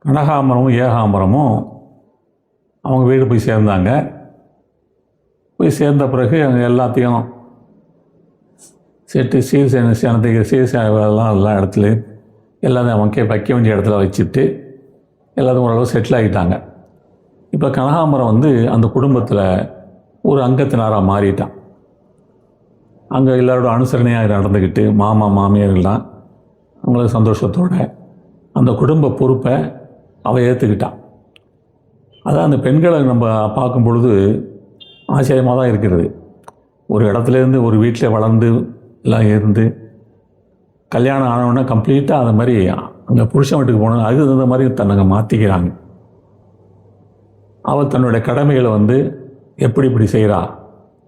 கனகாம்பரமும் ஏகாம்பரமும் அவங்க வீடு போய் சேர்ந்தாங்க. போய் சேர்ந்த பிறகு அங்கே எல்லாத்தையும் செட்டு சீர்சேனத்துக்கு சீர்சேனெல்லாம் எல்லா இடத்துலையும் எல்லாத்தையும் வைக்க வேண்டிய இடத்துல வச்சுட்டு எல்லாத்தையும் ஓரளவு செட்டில் ஆகிட்டாங்க. இப்போ கனகாம்பரம் அந்த குடும்பத்தில் ஒரு அங்கத்தினராக மாறிட்டான். அங்கே எல்லாரோட அனுசரணையாக நடந்துக்கிட்டு மாமா மாமியார்கள்லாம் அவங்களுக்கு சந்தோஷத்தோட அந்த குடும்ப பொறுப்பை அவள் ஏற்றுக்கிட்டான். அதான் அந்த பெண்களை நம்ம பார்க்கும் பொழுது ஆச்சரியமாக தான் இருக்கிறது. ஒரு இடத்துலேருந்து ஒரு வீட்டில் வளர்ந்து எல்லாம் இருந்து கல்யாணம் ஆனவுடனே கம்ப்ளீட்டாக அந்த மாதிரி அங்கே புருஷன் வீட்டுக்கு போனாங்க. அதுக்கு தகுந்த மாதிரி தன்னை மாற்றிக்கிறாங்க. அவள் தன்னுடைய கடமைகளை எப்படி இப்படி செய்கிறா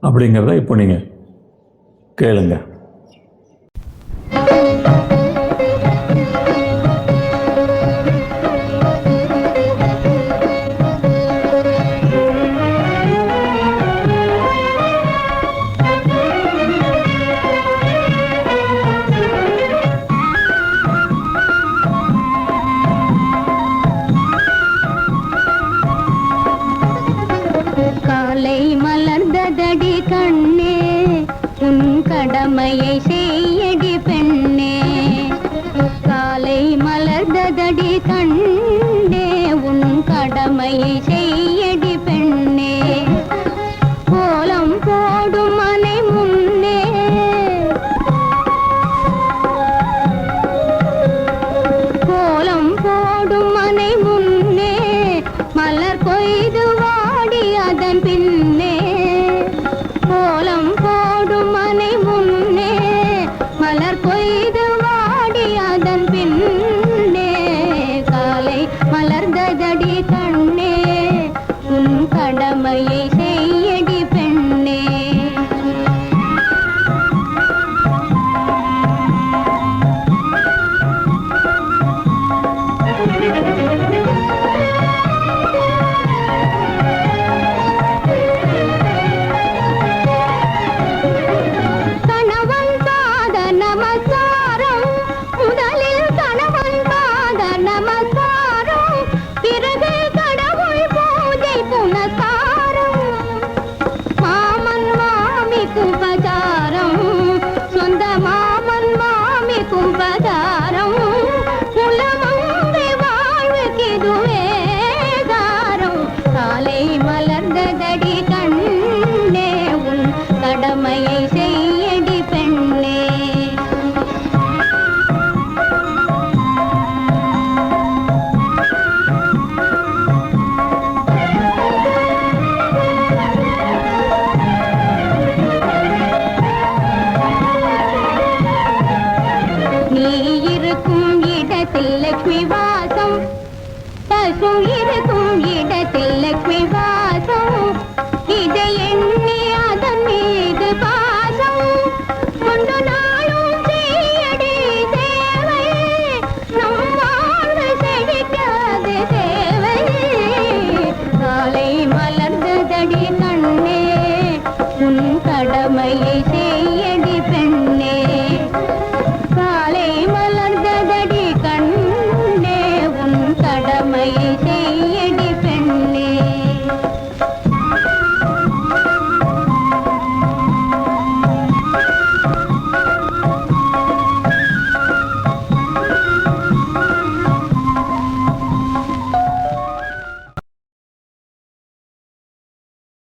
அப்படிங்கிறத இப்போ நீங்கள் கேளுங்க. கடமையை